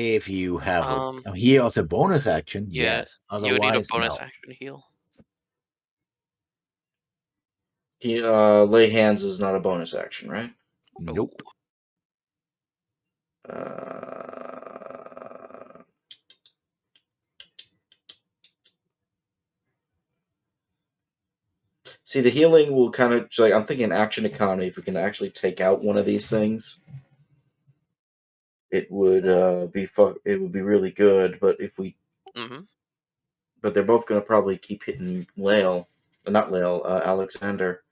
If you have a heal as a bonus action, yeah, yes. you would need a Otherwise, bonus no. action heal. Lay hands is not a bonus action, right? Nope. See, the healing will kind of like I'm thinking action economy. If we can actually take out one of these things, it would it would be really good. But if we, but they're both going to probably keep hitting Alexander.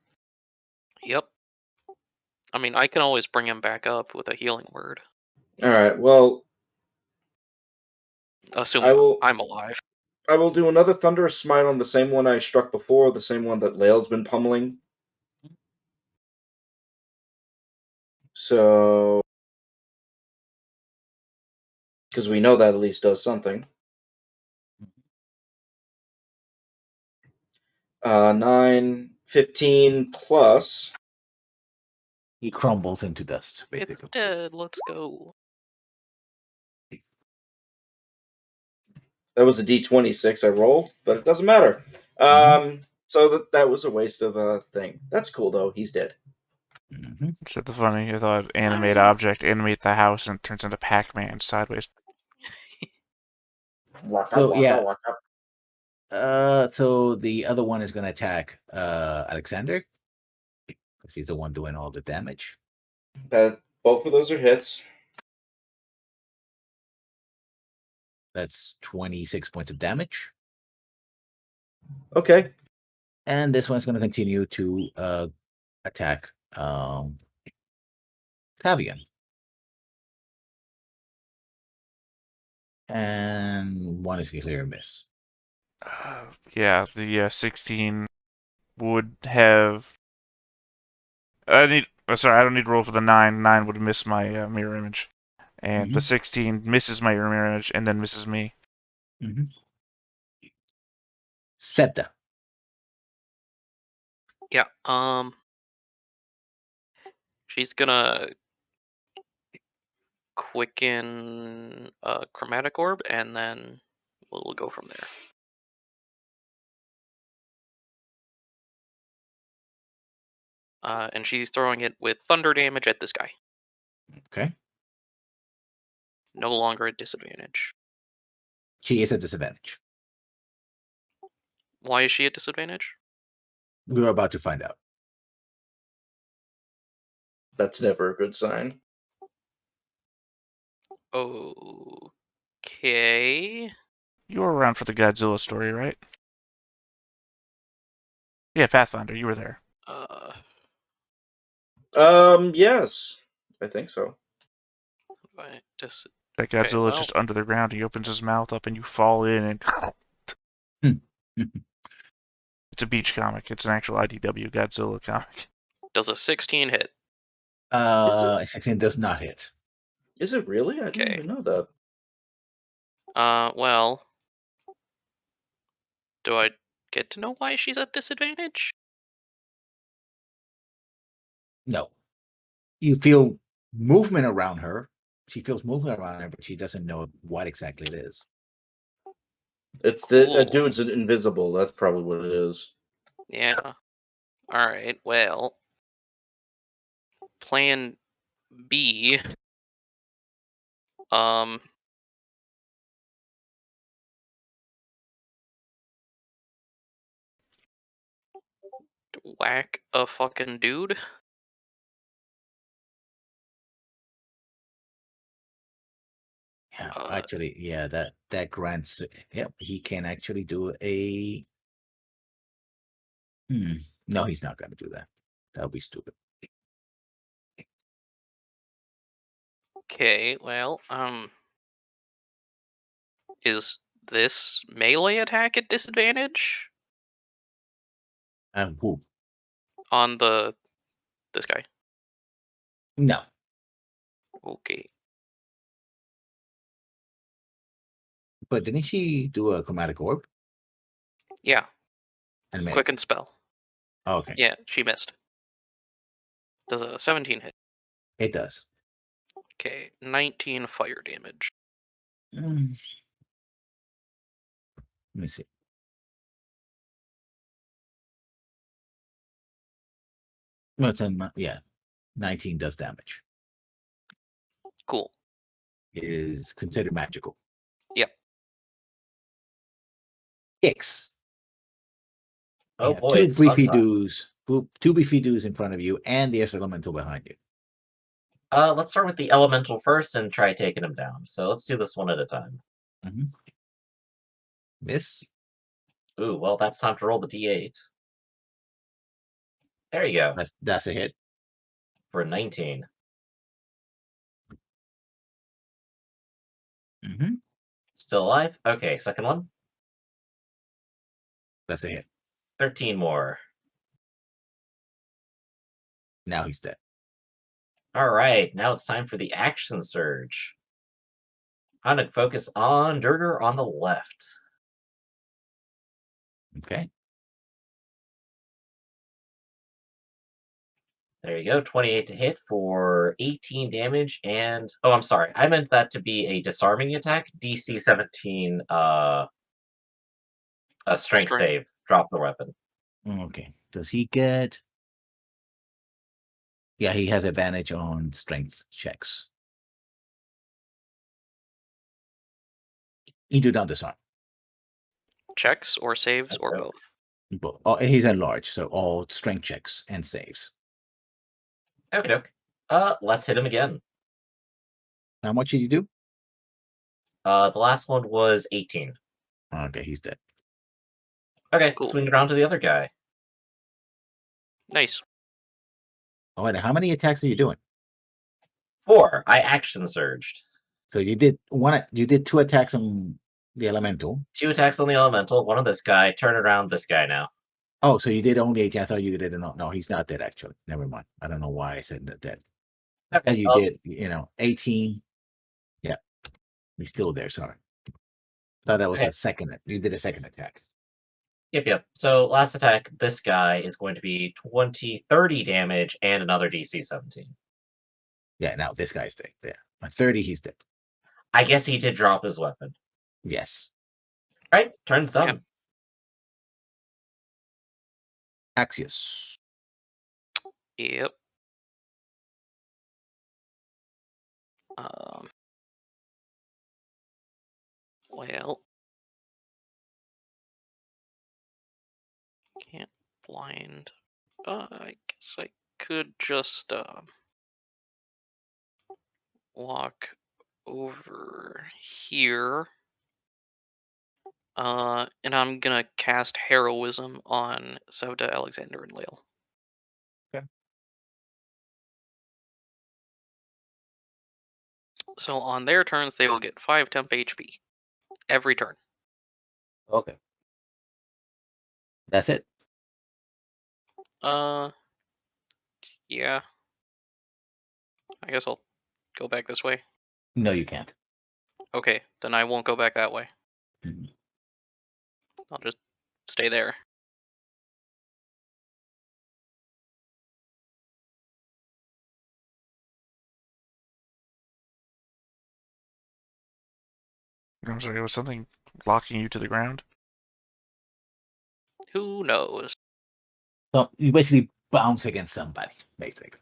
Yep. I mean, I can always bring him back up with a healing word. All right. Well, assuming I'm alive. I will do another Thunderous Smite on the same one I struck before, the same one that Lael's been pummeling. So, because we know that at least does something. 9, 15 plus. He crumbles into dust, basically. It's dead. Let's go. That was a D26 I rolled, but it doesn't matter. So that was a waste of a thing. That's cool, though. He's dead. Said the funny, I thought animate object, animate the house, and it turns into Pac-Man sideways. So the other one is going to attack Alexander because he's the one doing all the damage. Both of those are hits. That's 26 points of damage. Okay. And this one's going to continue to attack Tavian. And one is a clear miss. Yeah, the 16 would have. I don't need to roll for the 9. 9 would miss my mirror image. And the 16 misses my mirror image and then misses me. Seta. Yeah, she's gonna quicken a chromatic orb, and then we'll go from there. And she's throwing it with thunder damage at this guy. Okay. No longer at disadvantage. She is at disadvantage. Why is she at disadvantage? We're about to find out. That's never a good sign. Okay. You were around for the Godzilla story, right? Yeah, Pathfinder, you were there. Yes. I think so. That Godzilla's just under the ground. He opens his mouth up and you fall in and... It's a beach comic. It's an actual IDW Godzilla comic. Does a 16 hit? 16 does not hit. Is it really? I didn't even know that. Well... Do I get to know why she's at disadvantage? No. You feel movement around her. She feels movement around her, but she doesn't know what exactly it is. It's the dude's invisible. That's probably what it is. Yeah. Alright, well. Plan B. Whack a fucking dude. Yeah, actually, yeah, that grants. Yep, he can actually do a. No, he's not going to do that. That would be stupid. Okay, well, is this melee attack at disadvantage? And who? On this guy. No. Okay. But didn't she do a chromatic orb? Yeah. And Quicken spell. Okay. Yeah, she missed. Does a 17 hit? It does. Okay, 19 fire damage. Let me see. Well, it's yeah, 19 does damage. Cool. It is considered magical. Yep. X. Oh Yeah, boy, two it's fun beefy time. dudes, two beefy dudes in front of you, and the elemental behind you. Let's start with the elemental first and try taking him down. So let's do this one at a time. Miss. Ooh, well, that's time to roll the d8. There you go. That's a hit. For a 19. Still alive? Okay, second one. That's a hit. 13 more. Now he's dead. All right, now it's time for the action surge. I'm going to focus on Durger on the left. Okay. There you go, 28 to hit for 18 damage, and... Oh, I'm sorry, I meant that to be a disarming attack. DC 17, a strength save. Drop the weapon. Okay. Does he get... Yeah, he has advantage on strength checks. You do not disarm. Checks or saves or Okay. both. But he's enlarged, so all strength checks and saves. Okay, doke. Let's hit him again. How much did you do? The last one was 18. Okay, he's dead. Okay, Cool. swing it around to the other guy. Nice. All right, how many attacks are you doing? 4. I action surged. So you did one. You did 2 attacks on the elemental. 2 attacks on the elemental, 1 on this guy. Turn around this guy now. Oh, so you did only 18. I thought you did not. No, he's not dead actually. Never mind. I don't know why I said that dead. Okay, And you did, 18. Yeah, he's still there. Sorry. Thought that was Okay. a second. You did a second attack. Yep. So last attack, this guy is going to be 30 damage and another DC 17. Yeah, now this guy's dead. Yeah, at 30, he's dead. I guess he did drop his weapon. Yes. All right, turn's done. Yep. Axios. Yep. Well, can't blind. I guess I could just walk over here. And I'm gonna cast Heroism on Sevda, Alexander, and Lael. Okay. So on their turns, they will get 5 temp HP every turn. Okay. That's it. Yeah. I guess I'll go back this way. No, you can't. Okay, then I won't go back that way. Mhm. I'll just stay there. I'm sorry, was something locking you to the ground? Who knows? So you basically bounce against somebody, basically.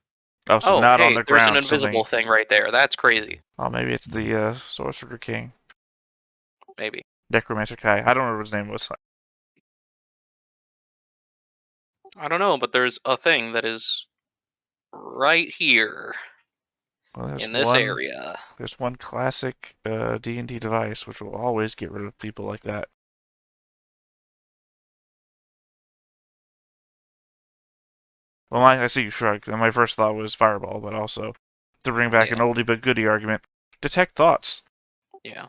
Oh, so Oh, not hey, on the there's ground. an invisible something... thing right there. That's crazy. Oh, maybe it's the Sorcerer King. Maybe. Necromancer Kai. I don't remember what his name was. I don't know, but there's a thing that is right here Well, in this area. There's one classic D&D device which will always get rid of people like that. Well, I see you shrug. And my first thought was Fireball, but also, to bring back an Yeah. oldie but goodie argument, detect thoughts. Yeah.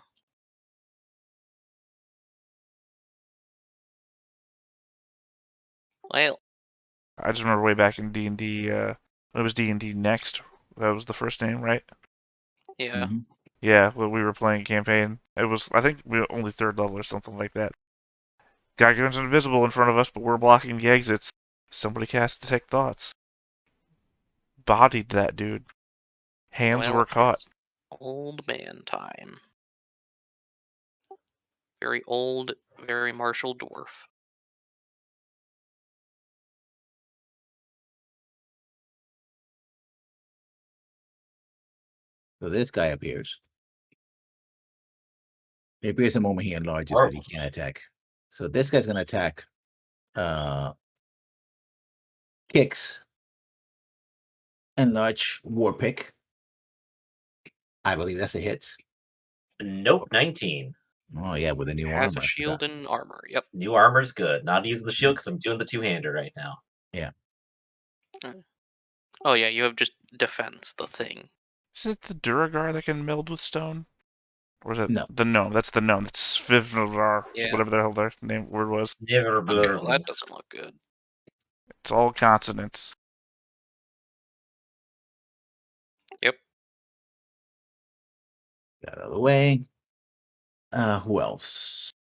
Well, I just remember way back in D&D, when it was D&D Next, that was the first name, right? yeah. Mhm. Yeah, when we were playing a campaign. It was, I think, we were only 3rd level or something like that. Guy goes invisible in front of us, but we're blocking the exits. Somebody cast Detect Thoughts. Bodied that dude. Hands Well, were caught. it's old man time. Very old, very martial dwarf. So this guy appears. It appears the moment he enlarges, but he can't attack. So this guy's gonna attack. Kicks. Enlarge war pick. I believe that's a hit. Nope, 19. Oh yeah, with a new Has armor. a shield and armor. Yep. New armor's good. Not using the shield because I'm doing the two-hander right now. Oh yeah, you have just defense, the thing. Is it the Duragar that can meld with stone? Or is it No. the gnome? That's the gnome. That's Svivnar, Yeah. whatever the hell their name word was. Never Okay, well, that doesn't look good. It's all consonants. Yep. Got out of the way. Who else?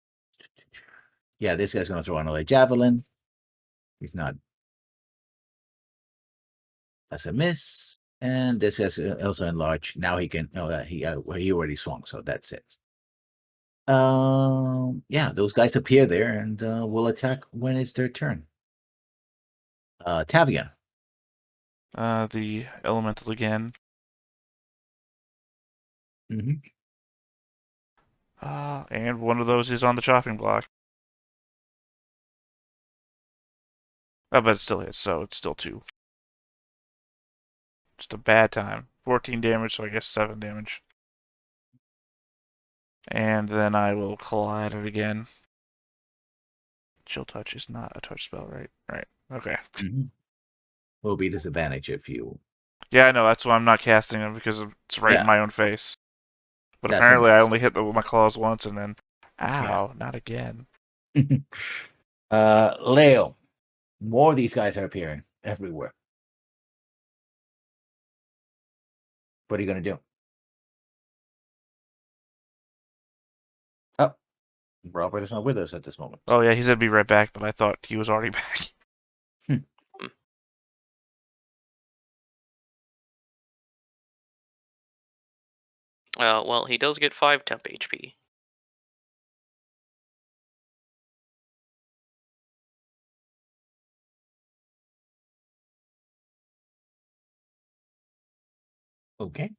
Yeah, this guy's gonna throw another javelin. He's not. That's a miss. And this guy's also enlarge. Now he can. No, he already swung, so that's it. Yeah, those guys appear there and will attack when it's their turn. Tavian. The elemental again. Mm-hmm. And one of those is on the chopping block. Oh, but it still hits, so it's still 2. Just a bad time. 14 damage, so I guess 7 damage. And then I will claw at it again. Chill touch is not a touch spell, right? Right. Okay. Mm-hmm. Will be disadvantage if you. Yeah, I know. That's why I'm not casting them, because it's right Yeah. in my own face. But That's a apparently I miss. only hit with my claws once, and then, ow, not again. Leo. More of these guys are appearing everywhere. What are you gonna do? Oh, Robert is not with us at this moment. Oh, yeah, he said be right back, but I thought he was already back. Well, he does get 5 temp HP. Okay.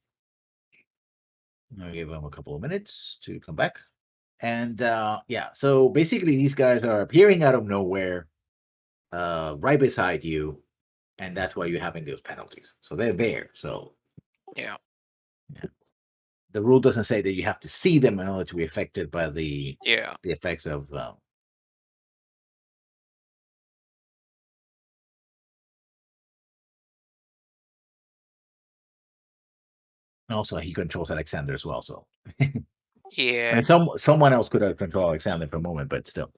I'll give him a couple of minutes to come back. And yeah, so basically these guys are appearing out of nowhere, right beside you, and that's why you're having those penalties. So they're there. So Yeah. the rule doesn't say that you have to see them in order to be affected by the Yeah. effects of and also he controls Alexander as well. So Yeah. and someone else could have controlled Alexander for a moment, but still.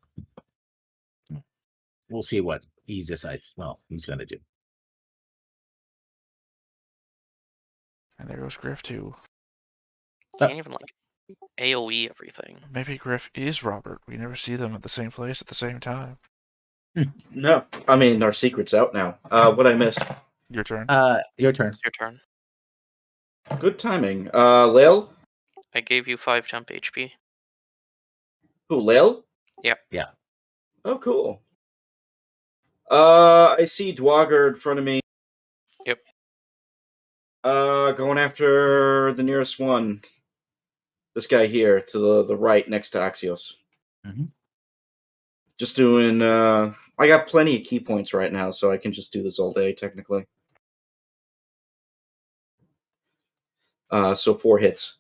We'll see what he decides. Well, he's gonna do. And there goes Griff, too. Can't even, like, AoE everything. Maybe Griff is Robert. We never see them at the same place at the same time. No, I mean our secret's out now. What I missed? Your turn. Your turn. It's your turn. Good timing. Lil? I gave you 5 temp HP. Who, Lil? Yep. Yeah. Oh, cool. I see Dwagger in front of me. Yep. Going after the nearest one. This guy here to the right next to Axios. Mm-hmm. Just doing, I got plenty of key points right now, so I can just do this all day, technically. So 4 hits.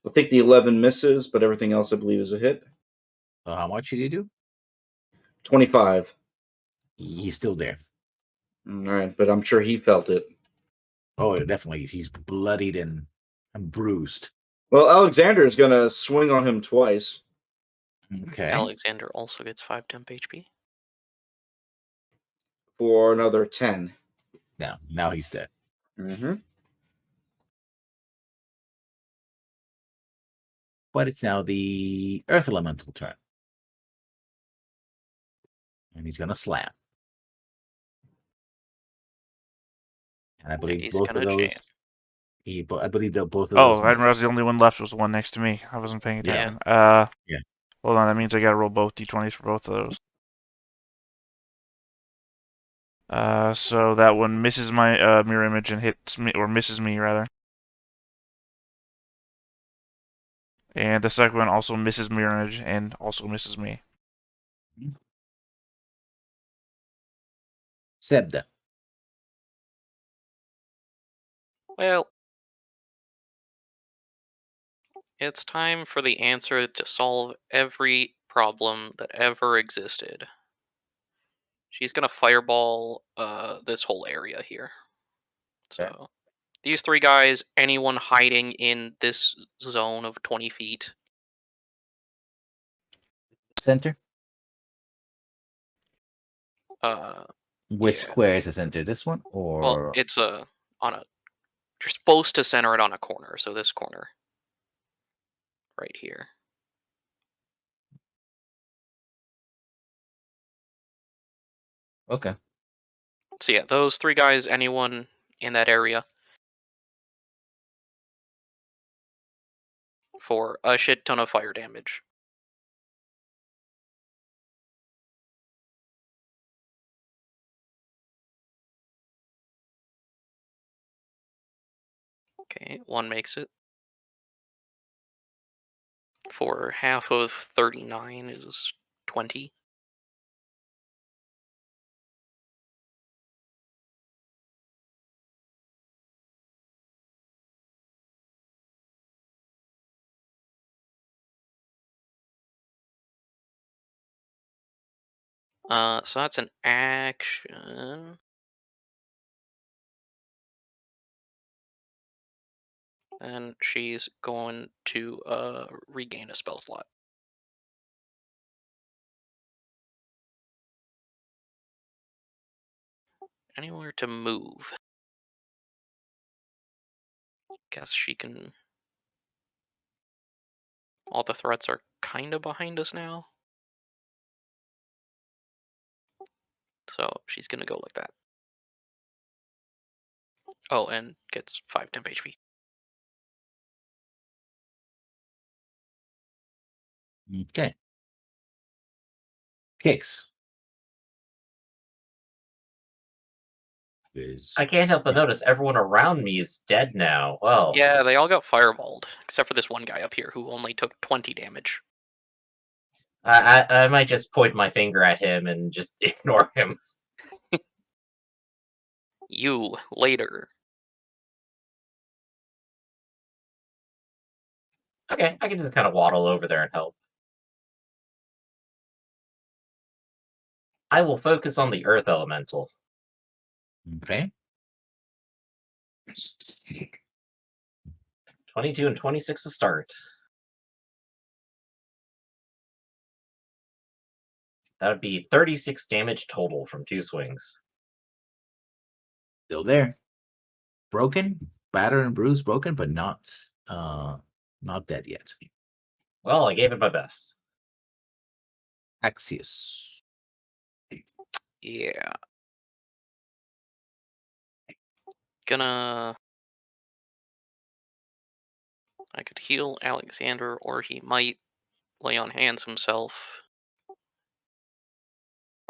I think the 11 misses, but everything else I believe is a hit. So how much did he do? 25. He's still there. All right, but I'm sure he felt it. Oh, definitely. He's bloodied and bruised. Well, Alexander is going to swing on him twice. Okay. Alexander also gets 5 temp HP. For another 10. Now he's dead. Mm-hmm. But it's now the Earth Elemental turn. And he's gonna slam. And I believe he's both of gonna those. jam. I believe that both of Oh, those I didn't missed. realize the only one left was the one next to me. I wasn't paying Yeah. attention. Yeah. Hold on, that means I gotta roll both d20s for both of those. So that one misses my mirror image and hits me, or misses me rather. And the second one also misses mirror image and also misses me. Sebda. Well, it's time for the answer to solve every problem that ever existed. She's gonna fireball this whole area here. So Okay. these three guys, anyone hiding in this zone of 20 feet. Center. Which Yeah. square is the center? This one Well, or it's on a. You're supposed to center it on a corner, so this corner, right here. okay? So yeah, those three guys, anyone in that area, for a shit ton of fire damage. Okay, one makes it. For half of 39 is 20. So that's an action. And she's going to regain a spell slot. Anywhere to move. Guess she can. All the threats are kind of behind us now. So she's gonna go like that. Oh, and gets 5 temp HP. Okay. Kicks. I can't help but notice everyone around me is dead now. Well, Yeah, they all got fireballed, except for this one guy up here who only took 20 damage. I might just point my finger at him and just ignore him. You, later. Okay, I can just kind of waddle over there and help. I will focus on the earth elemental. Okay. 22 and 26 to start. That would be 36 damage total from 2 swings. Still there. Broken, battered and bruised, broken, but not dead yet. Well, I gave it my best. Axios. Yeah. Gonna. I could heal Alexander, or he might lay on hands himself.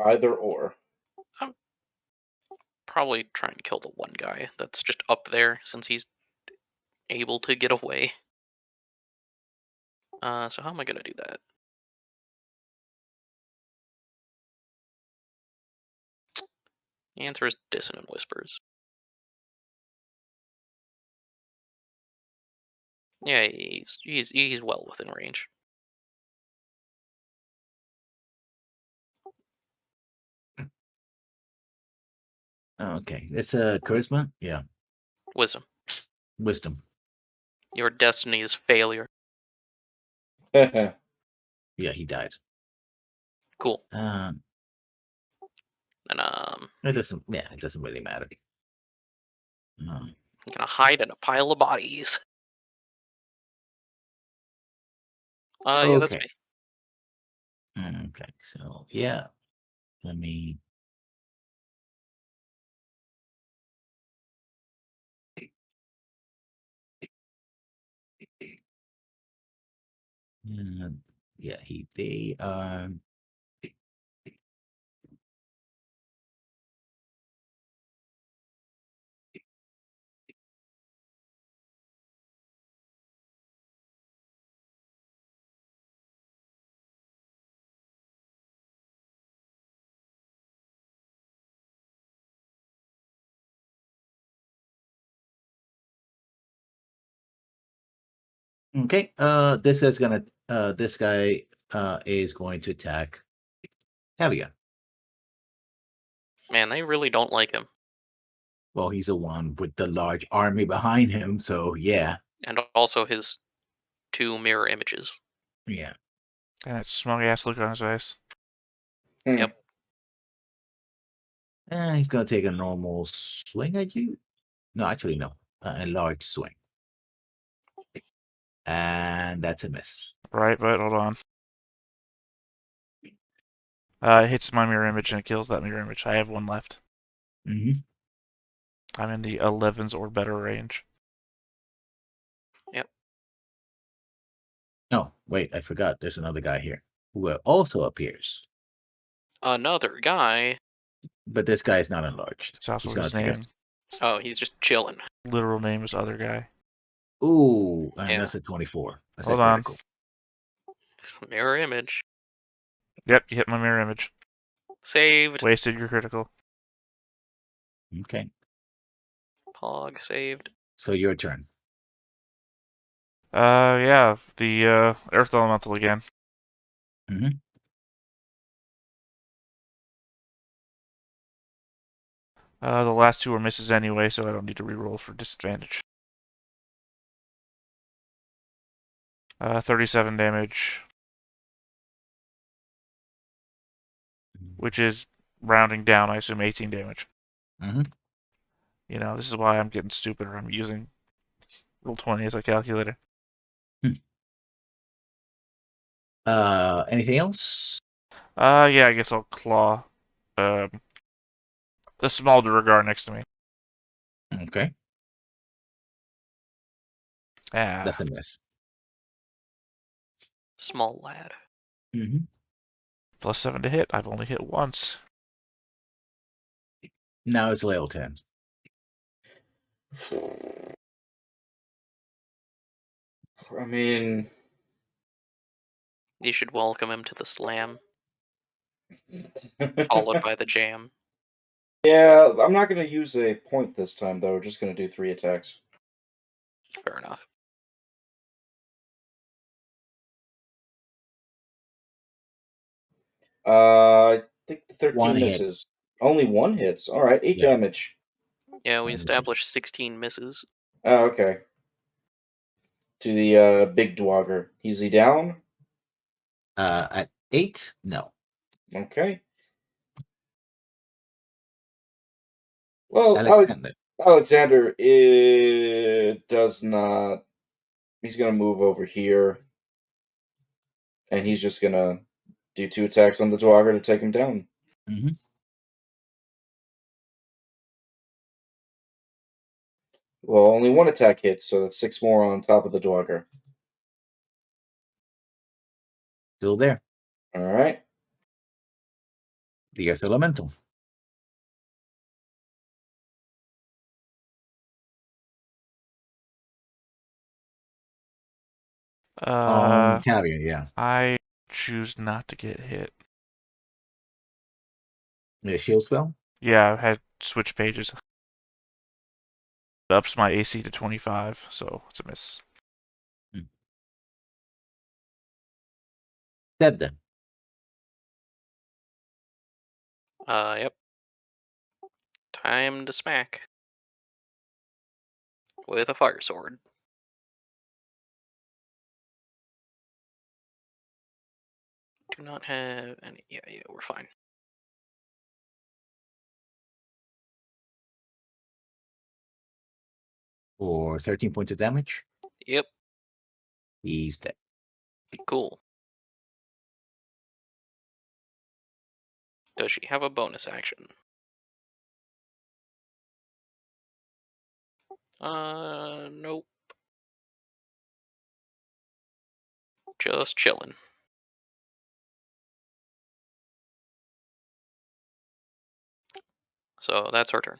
Either or. I'm probably trying to kill the one guy that's just up there, since he's able to get away. So how am I gonna do that? The answer is Dissonant Whispers. Yeah, he's well within range. Okay. It's a charisma? Yeah. Wisdom. Wisdom. Your destiny is failure. Yeah, he died. Cool. And And it doesn't really matter. I'm gonna hide in a pile of bodies. Yeah, that's Okay. me. Okay, so yeah. Let me Yeah, they okay. This guy is going to attack Tavia. Man, they really don't like him. Well, he's the one with the large army behind him, so yeah. And also his 2 mirror images. Yeah. And that smug ass look on his face. Yep. And he's gonna take a normal swing at you. No, actually no. A large swing. And that's a miss. Right, but hold on. It hits my mirror image and it kills that mirror image. I have one left. Mm-hmm. I'm in the 11s or better range. Yep. No, wait, I forgot. There's another guy here who also appears. Another guy. But this guy is not enlarged. It's also He's gonna his take name. us. Oh, he's just chilling. Literal name is other guy. Ooh, and Yeah. that's a 24. That's Hold a on. critical. Mirror image. Yep, you hit my mirror image. Saved. Wasted your critical. Okay. Pog saved. So your turn. Yeah, the Earth Elemental again. Mm-hmm. The last 2 are misses anyway, so I don't need to reroll for disadvantage. 37 damage. Which is, rounding down, I assume 18 damage. Mm-hmm. You know, this is why I'm getting stupider. I'm using Roll20 as a calculator. Anything else? Yeah, I guess I'll claw the small Duragar next to me. Okay. Ah, That's a miss. Small lad. Mm-hmm. +7 to hit. I've only hit once. Now it's level 10. I mean, You should welcome him to the slam, followed by the jam. yeah, I'm not going to use a point this time, though. We're just going to do 3 attacks. Fair enough. I think the 13 One hit. misses. Only 1 hits. All right, 8 Yeah. damage. Yeah, we And this is- established 16 misses. Oh, okay. To the big Dwagger. Is he down? At 8? No. Okay. Well, Alexander. Alexander does not. He's going to move over here. And he's just going to do 2 attacks on the Dwagger to take him down. Mm-hmm. Well, only 1 attack hits, so that's 6 more on top of the Dwagger. Still there. All right. The Earth Elemental. Tavia, yeah. I choose not to get hit. The shield spell? Yeah, I've had switch pages. Ups my AC to 25, so it's a miss. Step then. Yep. Time to smack. With a fire sword. Do not have any. Yeah, we're fine. For 13 points of damage. Yep. He's dead. Cool. Does she have a bonus action? Nope. Just chilling. So that's her turn.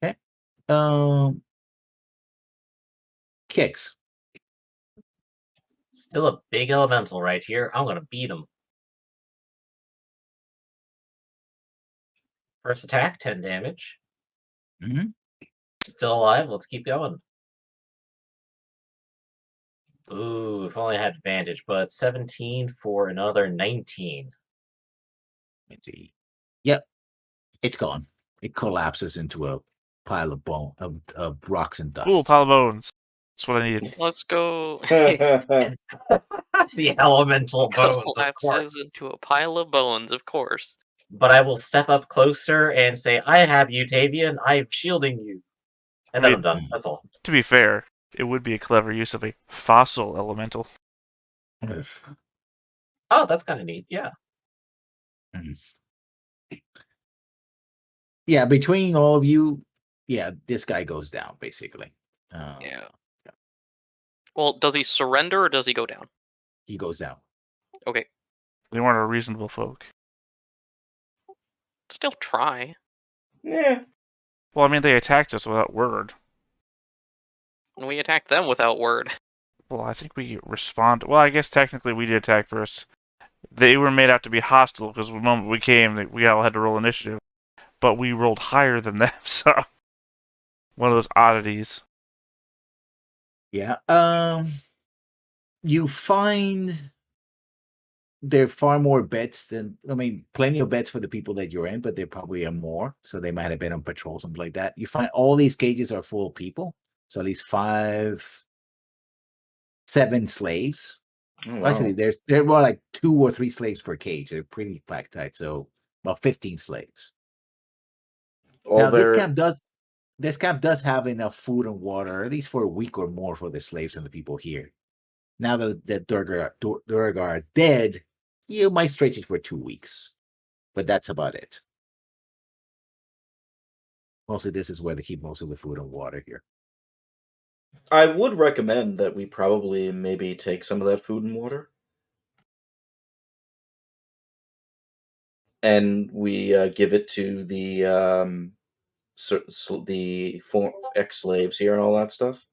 Okay. Kicks. Still a big elemental right here. I'm gonna beat him. First attack, 10 damage. Mm-hmm. Still alive. Let's keep going. Ooh, if only I had advantage, but 17 for another 19. Let's see. Yep, it's gone. It collapses into a pile of of rocks and dust. Cool, pile of bones. That's what I needed. Let's go. The elemental bones, of course. Collapses into a pile of bones, of course. But I will step up closer and say, I have you, Tavian. I'm shielding you. And then I'm done. That's all. To be fair, it would be a clever use of a fossil elemental. Oh, that's kind of neat. Yeah. Yeah, between all of you, yeah, this guy goes down basically. Yeah. Well, does he surrender or does he go down? He goes down. Okay. They weren't a reasonable folk. Still try. Yeah. Well, I mean, they attacked us without word. And we attacked them without word. Well, I think we respond. Well, I guess technically we did attack first. They were made out to be hostile because the moment we came, we all had to roll initiative. But we rolled higher than them, so one of those oddities. Yeah. You find there are far more bets than plenty of bets for the people that you're in, but there probably are more. So they might have been on patrol, something like that. You find all these cages are full of people. So at least 7 slaves. Oh, wow. Actually, there were like 2 or 3 slaves per cage. They're pretty packed tight. So about 15 slaves. Now this camp does have enough food and water, at least for a week or more, for the slaves and the people here. Now that the Durgar are dead, you might stretch it for 2 weeks, but that's about it. Mostly, this is where they keep most of the food and water here. I would recommend that we probably maybe take some of that food and water. And we give it to the ex-slaves here and all that stuff.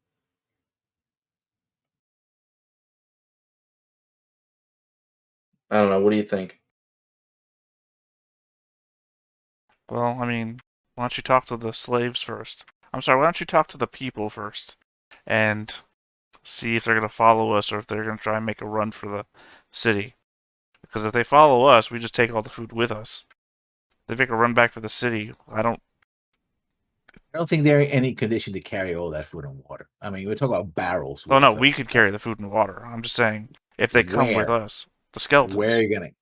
I don't know. What do you think? Well, I mean, why don't you talk to the slaves first? I'm sorry, why don't you talk to the people first? And see if they're going to follow us or if they're going to try and make a run for the city. Because if they follow us, we just take all the food with us. If they make a run back for the city, I don't think they're in any condition to carry all that food and water. I mean, we're talking about barrels. Oh, no, we could carry the food and water. I'm just saying, if they come with us. The skeletons. Where are you going to?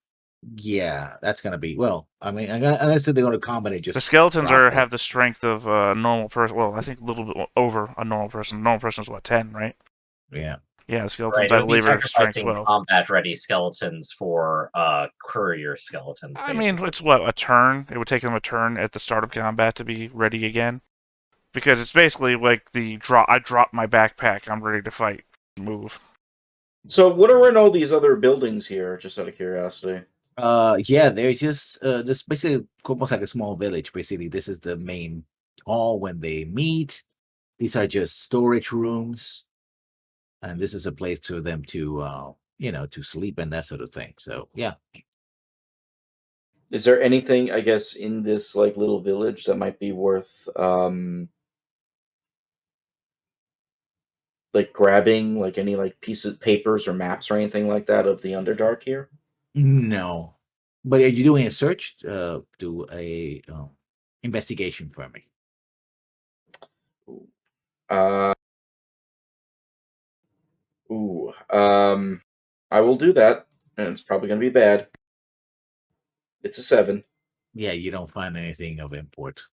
Yeah, that's going to be... Well, I mean, unless they're going to combine just... The skeletons have the strength of a normal person. Well, I think a little bit over a normal person. A normal person's what, 10, right? Yeah. Yeah, the skeletons, Right, I believe, are strength 12. Combat-ready skeletons for courier skeletons, I basically. mean, it's what, a turn? It would take them a turn at the start of combat to be ready again. Because it's basically like I dropped my backpack, I'm ready to fight. Move. So what are in all these other buildings here, just out of curiosity? Yeah, they're just this basically almost like a small village. Basically, this is the main hall when they meet. These are just storage rooms, and this is a place for them to to sleep and that sort of thing. So yeah. Is there anything, I guess, in this like little village that might be worth like grabbing, like any like pieces, papers or maps or anything like that of the Underdark here? No, but are you doing a search? Do a investigation for me. I will do that, and it's probably going to be bad. It's a 7. Yeah, you don't find anything of import.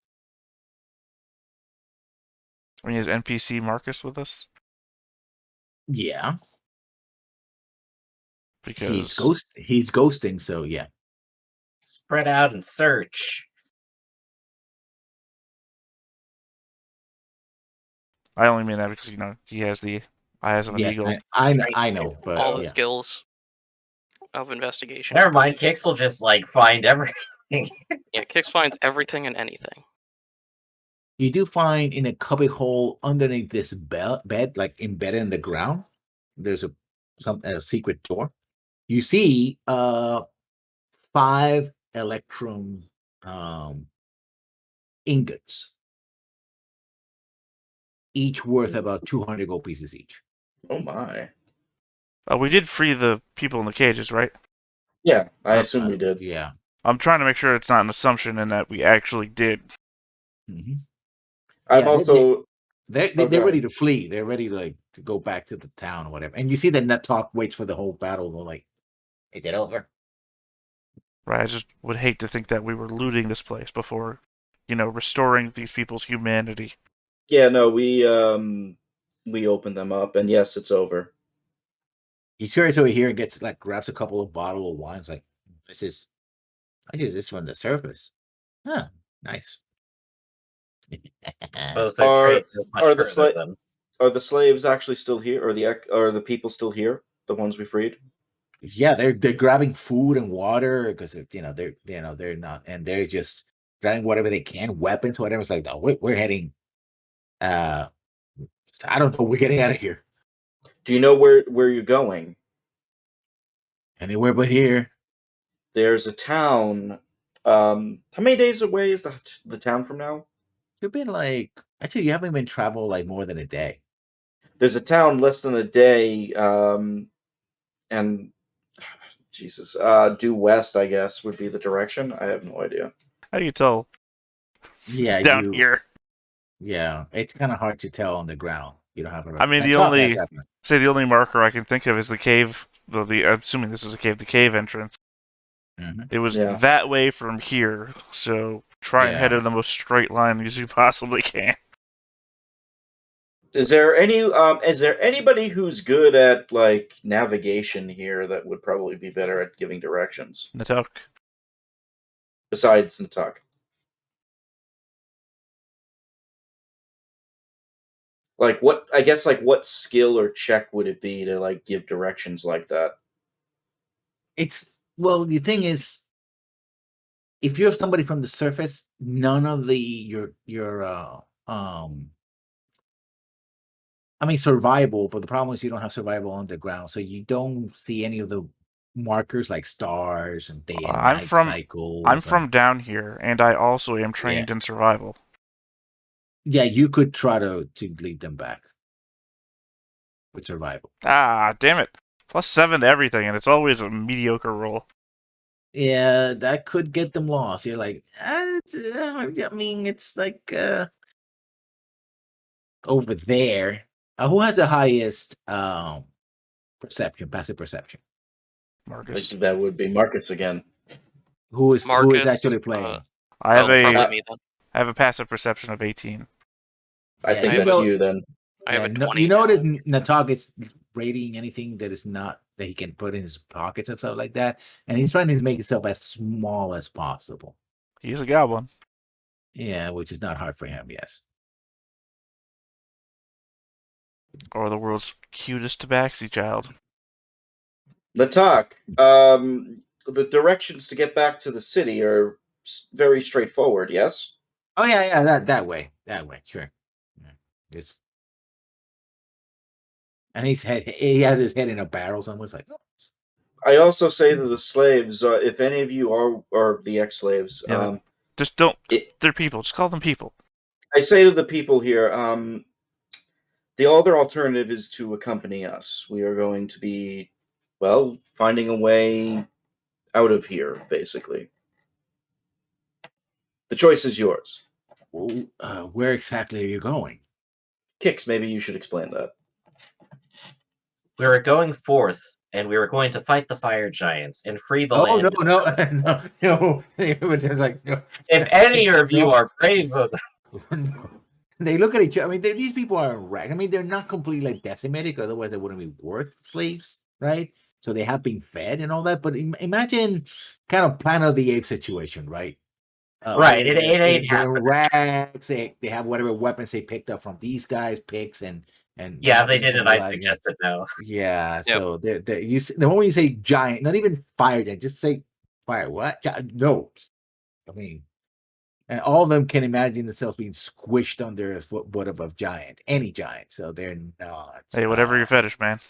I mean, is NPC Marcus with us? Yeah. Because he's ghosting, so yeah. Spread out and search. I only mean that because he has the eyes of an Yes, eagle. I know, but All the yeah. skills of investigation. Never mind, Kix will just like find everything. Yeah, Kix finds everything and anything. You do find in a cubby hole underneath this bed, like embedded in the ground, there's a secret door. You see 5 electrum ingots, each worth about 200 gold pieces each. Oh my. We did free the people in the cages, right? Yeah, I assume we did. Yeah. I'm trying to make sure it's not an assumption and that we actually did. Mm-hmm. I've Yeah, also. They're Okay. ready to flee. They're ready to to go back to the town or whatever. And you see that Netok waits for the whole battle. They're like, is it over? Right, I just would hate to think that we were looting this place before, restoring these people's humanity. Yeah, no, we opened them up, and yes, it's over. He turns over here and grabs a couple of bottles of wine. It's like, I use this from the surface. Huh, nice. Suppose their Are- trade goes much are the further sla- than. Are the slaves actually still here, or the people still here? The ones we freed? Yeah, they're grabbing food and water because they're not, and they're just grabbing whatever they can, weapons, whatever. It's like, no, we're heading. I don't know. We're getting out of here. Do you know where you're going? Anywhere but here. There's a town. How many days away is the town from now? You've been actually, you haven't been traveled more than a day. There's a town less than a day, and Jesus, due west, I guess, would be the direction. I have no idea. How do you tell? Yeah, Down here. Yeah, it's kind of hard to tell on the ground. You don't have a. I mean, the only marker I can think of is the cave. I'm assuming this is a cave. The cave entrance. Mm-hmm. It was Yeah. that way from here, so try and head Yeah. in the most straight line as you possibly can. Is there anybody who's good at navigation here that would probably be better at giving directions Natok. besides Natak? What skill or check would it be to give directions like that? The thing is, if you're somebody from the surface, none of survival, but the problem is you don't have survival on the ground, so you don't see any of the markers like stars and day and night cycles. I'm from down here, and I also am trained in survival. Yeah, you could try to lead them back with survival. Ah, damn it. +7 to everything, and it's always a mediocre roll. Yeah, that could get them lost. You're like, it's over there. Who has the highest passive perception? Marcus. That would be Marcus again. Who is actually playing? I have probably me then. I have a passive perception of 18. I think that's you then. I have a 20. You notice Natog is rating anything that is not that he can put in his pockets and stuff like that, and he's trying to make himself as small as possible. He's a goblin. Yeah, which is not hard for him. Yes. Or the world's cutest tabaxi child. Natak, the directions to get back to the city are very straightforward. Yes. Oh yeah, that way, sure. Yeah. Just, and he has his head in a barrel somewhere. It's like, oh. I also say to the slaves, if any of you are the ex-slaves, just don't. They're people. Just call them people. I say to the people here, the other alternative is to accompany us. We are going to be, finding a way out of here, basically. The choice is yours. Where exactly are you going? Kix, maybe you should explain that. We were going forth, and we were going to fight the fire giants and free the land. No. It was just like, no. If any of you are brave, They look at each other. I mean, these people are wrecked. I mean, they're not completely decimated, otherwise they wouldn't be worth slaves, right? So they have been fed and all that. But imagine kind of Planet of the Apes situation, right? Right, it ain't in their happening. racks. They have whatever weapons they picked up from these guys' picks, and Yeah, if they nothing's gonna didn't, be I'd like suggest it no. yeah. Yep. So the moment you say giant, not even fire giant, just say fire. What? No, I mean, and all of them can imagine themselves being squished under a foot of a giant, any giant. So they're not. Hey, whatever your fetish, man.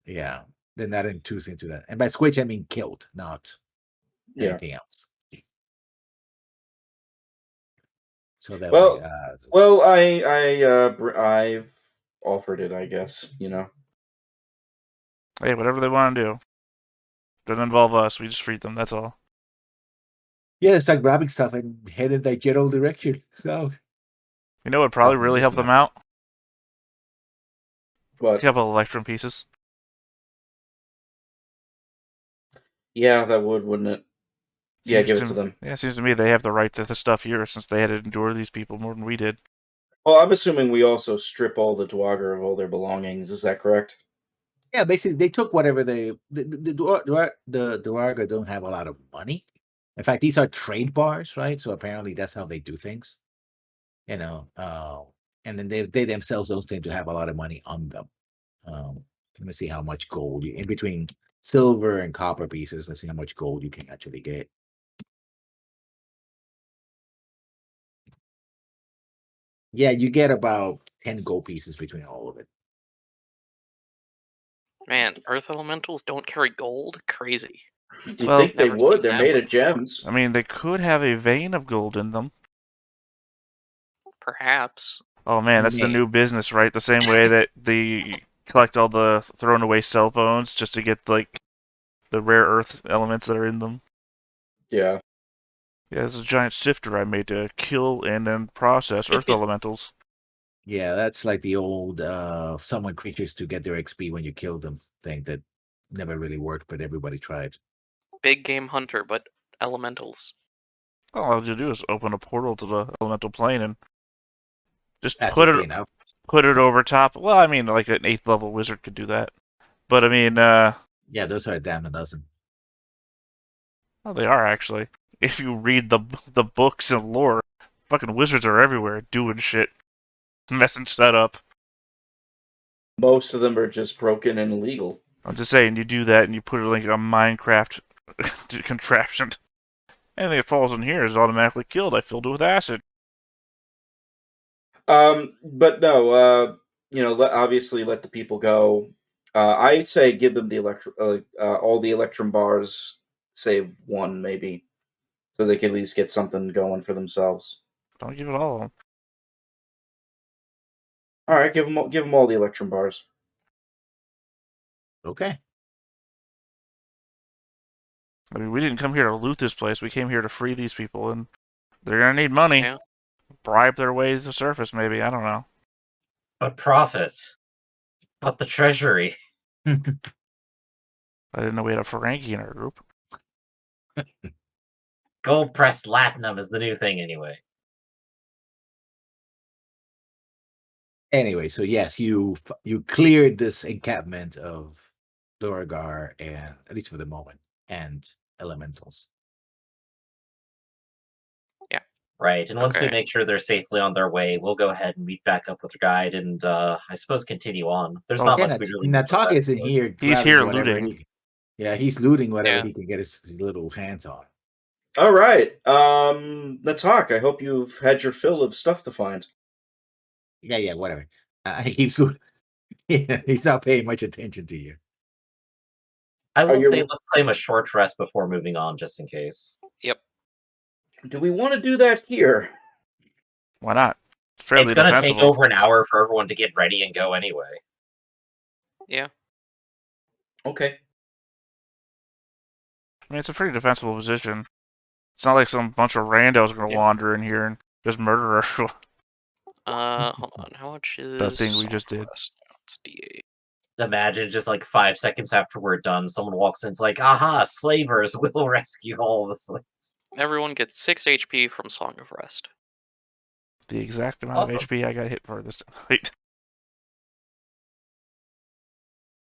Yeah, they're not enthused into that. And by squish, I mean killed, not Yeah. anything else. So they're Well, like, well, I've offered it, I guess. You know. Hey, whatever they want to do. Doesn't involve us. We just treat them. That's all. yeah, start grabbing stuff and head in that general direction. So You know what would probably Oh, really this help is them not- out? A But couple of electrum pieces. yeah, that would, wouldn't it? Yeah, give it to them. Yeah, it seems to me they have the right to the stuff here since they had to endure these people more than we did. Well, I'm assuming we also strip all the Dwagger of all their belongings. Is that correct? yeah, basically they took whatever the Duarga don't have a lot of money. In fact, these are trade bars, right? So apparently that's how they do things. You know, and then they themselves don't seem to have a lot of money on them. Let me see how much gold you in between silver and copper pieces. Let's see how much gold you can actually get. Yeah, you get about 10 gold pieces between all of it. Man, earth elementals don't carry gold? Crazy. Do you Well- think they Never would? seen They're that made one. of gems. I mean, they could have a vein of gold in them. Perhaps. Oh man, that's the May. new business, right? The same way that they collect all the thrown away cell phones just to get like the rare earth elements that are in them. Yeah. Yeah, there's a giant sifter I made to kill and then process earth elementals. Yeah, that's like the old summon creatures to get their XP when you kill them thing that never really worked, but everybody tried. Big game hunter, but elementals. All you do is open a portal to the elemental plane and just That's put easy it enough. over top. Well, I mean, like an 8th level wizard could do that. But I mean, Yeah, those are damn a dozen. well, they are actually. If you read the books and lore, fucking wizards are everywhere doing shit, messing stuff up. Most of them are just broken and illegal. I'm just saying, you do that and you put it like a Minecraft contraption. Anything that falls in here is automatically killed. I filled it with acid. But no, obviously let the people go. I'd say give them the all the Electrum bars, save one maybe, so they can at least get something going for themselves. Don't give it all of them. All right, give them all the Electrum bars. Okay. I mean, we didn't come here to loot this place. We came here to free these people, and they're gonna need money. Yeah. Bribe their way to the surface, maybe. I don't know. But profits. But the treasury. I didn't know we had a Ferengi in our group. Gold pressed latinum is the new thing anyway. Anyway, so yes, you cleared this encampment of Duragar, and at least for the moment, and elementals. Right, and once we Okay. make sure they're safely on their way, we'll go ahead and meet back up with our guide and I suppose continue on. There's not Yeah, much we really need to Natak is in investigate. here. He's grabbing here whatever looting. Yeah, he's looting whatever Yeah. he can get his little hands on. All right, Natak, I hope you've had your fill of stuff to find. Yeah, whatever. He keeps looting. Yeah, he's not paying much attention to you. I will you- say let's claim a short rest before moving on, just in case. Yep. Do we want to do that here? Why not? It's fairly It's going to take defensible. over an hour for everyone to get ready and go anyway. Yeah. Okay. I mean, it's a pretty defensible position. It's not like some bunch of randos are going to Yeah. wander in here and just murder everyone. Hold on. How much is The thing we just did. Southwest? No, it's D8. Imagine just like 5 seconds after we're done, someone walks in, it's like, aha, slavers, we'll rescue all the slaves. Everyone gets 6 HP from Song of Rest. The exact amount Awesome. of HP I got hit for this time. Wait.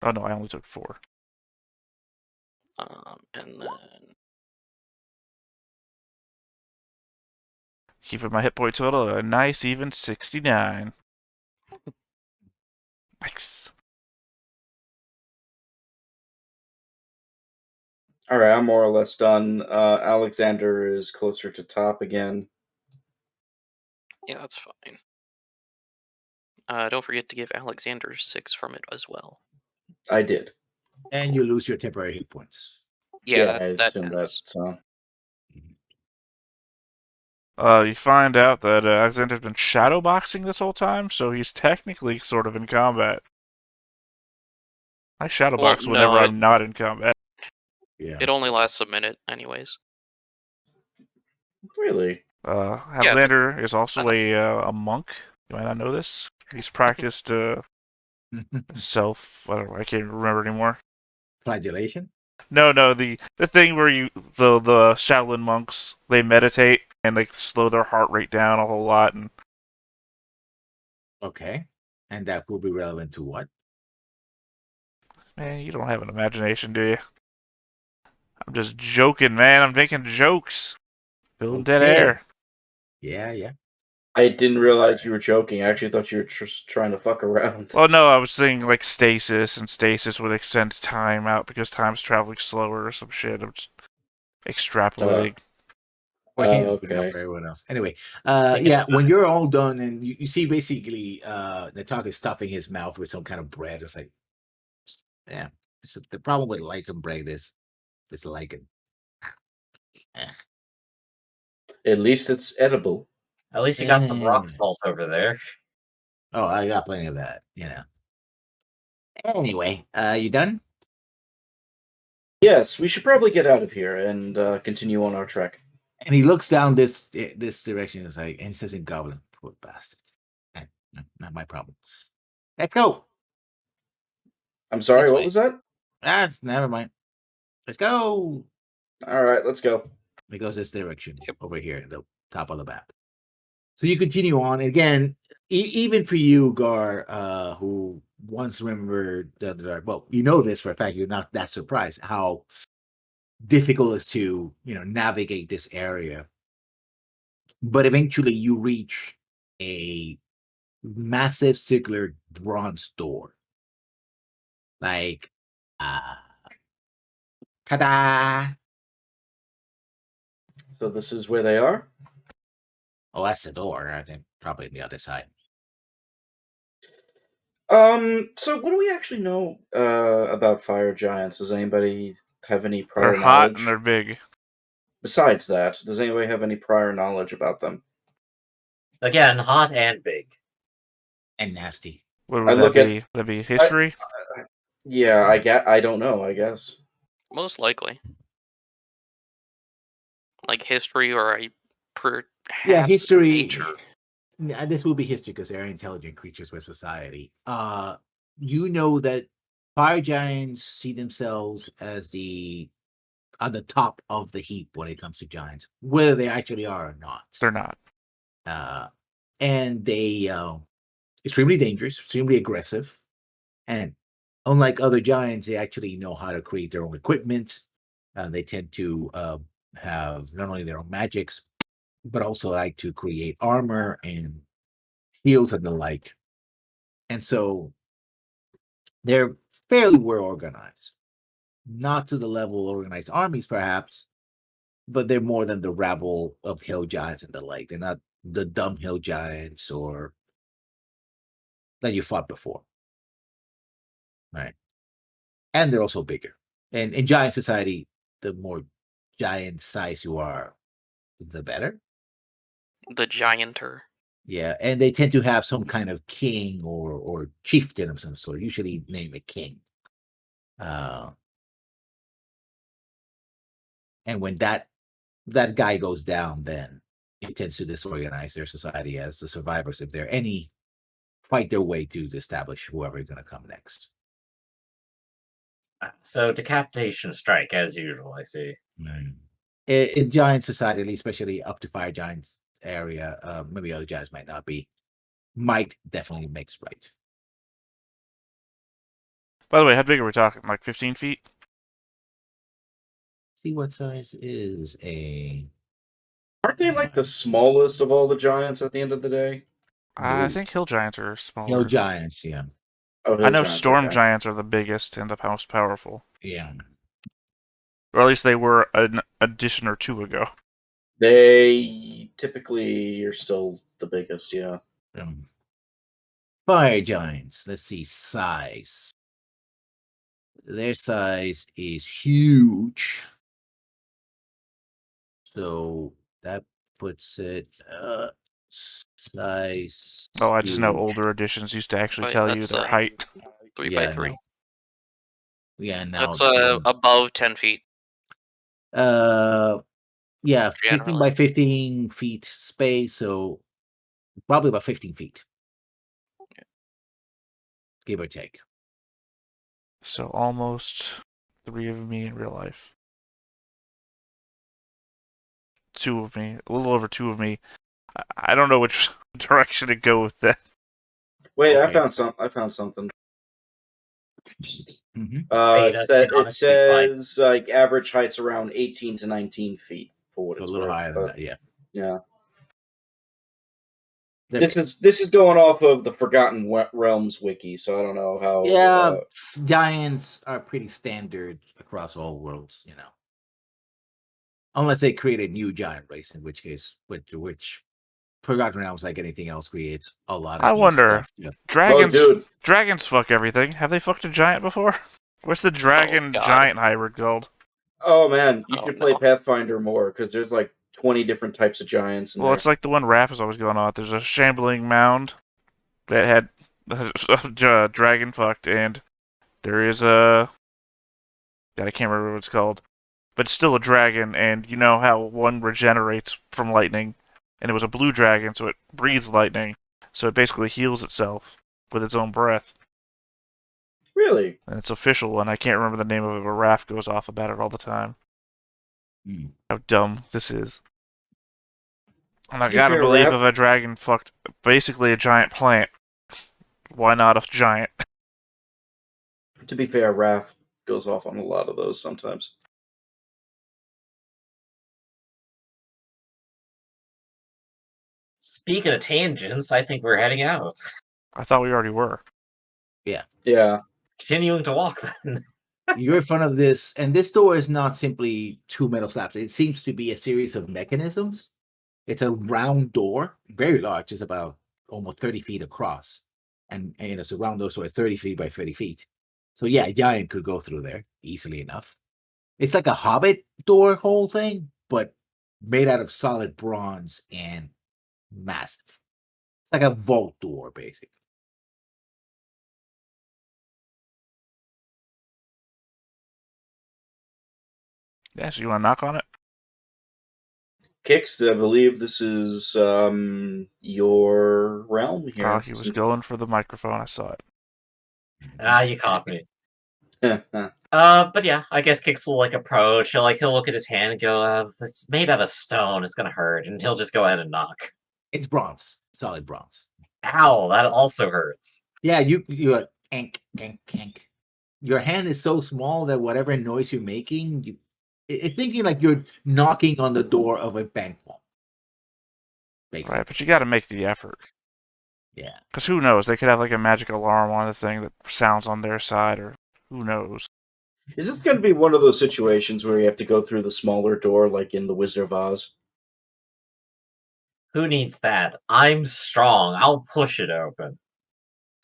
Oh no, I only took 4. And then Keeping my hit point total at a nice even 69. Nice. All right, I'm more or less done. Alexander is closer to top again. Yeah, that's fine. Don't forget to give Alexander 6 from it as well. I did. And you lose your temporary hit points. Yeah, I that assumed that. ends. So You find out that Alexander's been shadowboxing this whole time, so he's technically sort of in combat. I shadowbox whenever no, I'm not in combat. Yeah. it only lasts a minute, anyways. really, Alexander is also a monk. You might not know this. He's practiced self. I can't remember anymore. Flagellation? No, the thing where the Shaolin monks, they meditate and they slow their heart rate down a whole lot, and Okay. And that will be relevant to what? man, you don't have an imagination, do you? I'm just joking, man. I'm making jokes. Filling dead Okay. air. Yeah. I didn't realize you were joking. I actually thought you were just trying to fuck around. Well, no, I was thinking like stasis, and stasis would extend time out because time's traveling slower or some shit. I'm just extrapolating. For him, but not okay. for everyone else. Anyway, yeah, when you're all done and you see basically Natak is stuffing his mouth with some kind of bread. It's like, yeah. So the problem with lichen bread is it's lichen. At least it's edible. At least you got some rock Yeah. salt over there. Oh, I got plenty of that, Anyway, you done? Yes, we should probably get out of here and continue on our trek. And he looks down this direction. It's like, and he says in Goblin, poor bastard. Not my problem. Let's go. I'm sorry, This what way. was that? Never mind. Let's go. All right, let's go. It goes this direction over here at the top of the map. So you continue on. Again, even for you, Gar, who once remembered well, you know this for a fact, you're not that surprised how difficult it is to, navigate this area. But eventually you reach a massive circular bronze door. Like, ta-da! So this is where they are? Oh, that's the door. I think probably on the other side. So what do we actually know about fire giants? Does anybody have any prior They're hot knowledge? and they're big. Besides that, does anybody have any prior knowledge about them? Again, hot and big. And nasty. What I would that look at- be? That'd be history? Yeah, I don't know, I guess. Most likely. Like history or perhaps History. nature. This will be history because they're intelligent creatures with society. You know that fire giants see themselves as on the top of the heap when it comes to giants, whether they actually are or not. They're not. And they extremely dangerous, extremely aggressive, and unlike other giants, they actually know how to create their own equipment. They tend to have not only their own magics, but also like to create armor and shields and the like. And so they're fairly well organized. Not to the level of organized armies, perhaps, but they're more than the rabble of hill giants and the like. They're not the dumb hill giants or that you fought before. Right. And they're also bigger. And in giant society, the more giant size you are, the better. The gianter. Yeah, and they tend to have some kind of king or chieftain of some sort, usually name a king. And when that guy goes down, then it tends to disorganize their society as the survivors, if there are any, fight their way to establish whoever is going to come next. So decapitation strike as usual, I see. In giant society, at least especially up to fire giants area, maybe other giants might not be. Might definitely makes right. By the way, how big are we talking? Like 15 feet? See what size is a Aren't they like the smallest of all the giants at the end of the day? I No. think hill giants are smaller. Hill giants, yeah. Oh, I hill know giants, storm okay. giants are the biggest and the most powerful. Yeah. Or at least they were an edition or two ago. They typically are still the biggest, yeah. Fire giants. Let's see size. Their size is huge. So that puts it size. Oh, I just know huge. older editions used to actually Right, tell you that's, their height. 3 Yeah, by 3. no. Yeah, now That's above 10 feet. yeah, 15 Generally. by 15 feet space, so probably about 15 feet. Give or take. So almost 3 of me in real life. 2 of me, a little over 2 of me. I don't know which direction to go with that. Wait, Okay. I found something. Mhm. Beta can It honestly fight. says like average height's around 18 to 19 feet for what So a it's little worth. higher than but, that, yeah. Yeah. The- This is going off of the Forgotten Realms wiki, so I don't know how. yeah, giants are pretty standard across all worlds, unless they create a new giant race, in which case, which Forgotten Realms, like anything else, creates a lot of I new wonder, stuff. Just dude. dragons fuck everything. Have they fucked a giant before? What's the dragon God. giant hybrid called? Oh man, you Oh, should play no. Pathfinder more because there's like 20 different types of giants in Well, there. it's like the one Raph is always going on. There's a shambling mound that had dragon fucked, and there is a... God, I can't remember what it's called. But it's still a dragon, and you know how one regenerates from lightning, and it was a blue dragon, so it breathes lightning, so it basically heals itself with its own breath. Really? And it's official, and I can't remember the name of it, but Raph goes off about it all the time. How dumb this is. And I To be gotta fair, believe Raph- if a dragon fucked basically a giant plant, why not a giant? To be fair, Raph goes off on a lot of those sometimes. Speaking of tangents, I think we're heading out. I thought we already were. Yeah. Continuing to walk then. You're in front of this, and this door is not simply two metal slabs. It seems to be a series of mechanisms. It's a round door, very large. It's about almost 30 feet across, and it's a round door, so it's 30 feet by 30 feet. So yeah, a giant could go through there easily enough. It's like a Hobbit door whole thing, but made out of solid bronze and massive. It's like a vault door, basically. Yeah, so you wanna knock on it? Kix, I believe this is your realm here. Oh, he was going for the microphone, I saw it. You caught me. me. But yeah, I guess Kix will approach. He'll look at his hand and go, "It's made out of stone. It's gonna hurt," and he'll just go ahead and knock. It's bronze, solid bronze. Ow, that also hurts. Yeah, you ank, ank, ank. Your hand is so small that whatever noise you're making, it's thinking like you're knocking on the door of a bank vault. Basically. Right, but you gotta make the effort. Yeah. Because who knows? They could have a magic alarm on the thing that sounds on their side, or who knows? Is this going to be one of those situations where you have to go through the smaller door like in The Wizard of Oz? Who needs that? I'm strong. I'll push it open.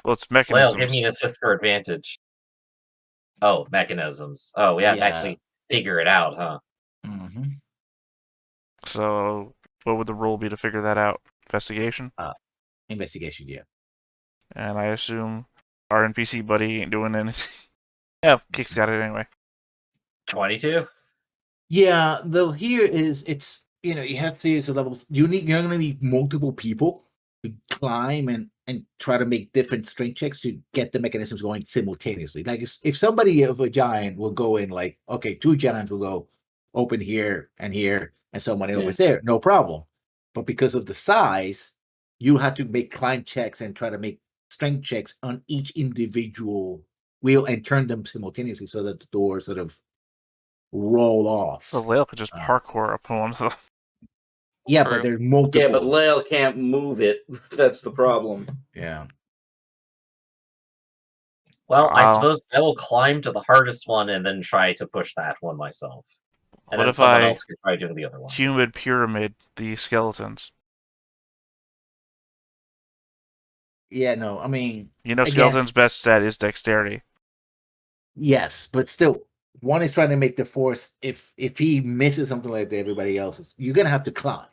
Well, it's Well, mechanisms. give me an assist for advantage. Oh, mechanisms. Oh, we have to Yeah. actually figure it out, huh? Mm-hmm. So, what would the rule be to figure that out? Investigation? Investigation, yeah. And I assume our NPC buddy ain't doing anything. Yeah, Kick's got it anyway. 22? Yeah, though here is it's you have series of levels. You're gonna need multiple people to climb and try to make different strength checks to get the mechanisms going simultaneously. Like if somebody of a giant will go in, like, okay, two giants will go open here, and someone else there, no problem. But because of the size, you have to make climb checks and try to make strength checks on each individual wheel and turn them simultaneously so that the door sort of roll off. The whale could just parkour up on one of them. Yeah, True. but there's multiple. Yeah, but Lael can't move it. That's the problem. Yeah. Well, I Wow. suppose I will climb to the hardest one and then try to push that one myself. And What then if someone I else can try doing the other ones. humid pyramid the skeletons? Yeah, no, I mean, You know, again, skeleton's best stat is dexterity. yes, but still, one is trying to make the force. If he misses something like everybody else's, you're gonna have to climb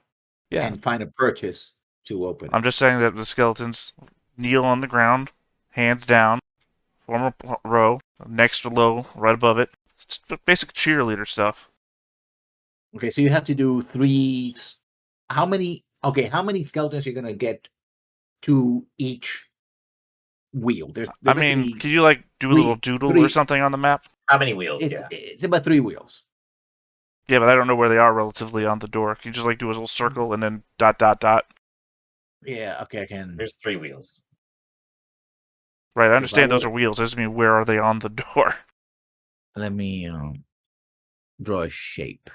Yeah. and find a purchase to open it. I'm just saying that the skeletons kneel on the ground, hands down, form a row, next to low, right above it. It's basic cheerleader stuff. Okay, so you have to do 3. How many? Okay, how many skeletons you're gonna get to each wheel? There's I mean, basically can you like do a little doodle or three- something on the map? How many wheels? it's about 3 wheels. Yeah, but I don't know where they are relatively on the door. Can you just like do a little circle and then dot dot dot? Yeah, okay, I can. There's 3 wheels. Right, I So understand if I those are wheels. I just mean where are they on the door? Let me draw a shape.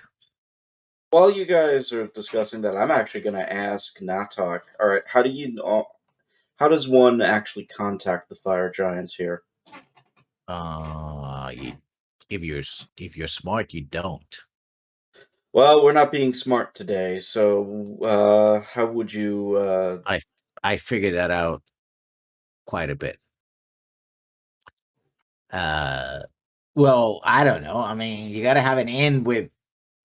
While you guys are discussing that, I'm actually going to ask Natok. All right, how does one actually contact the fire giants here? If you're smart, you don't. Well, we're not being smart today, so how would you? I figured that out quite a bit. Well, I don't know. I mean, you got to have an end with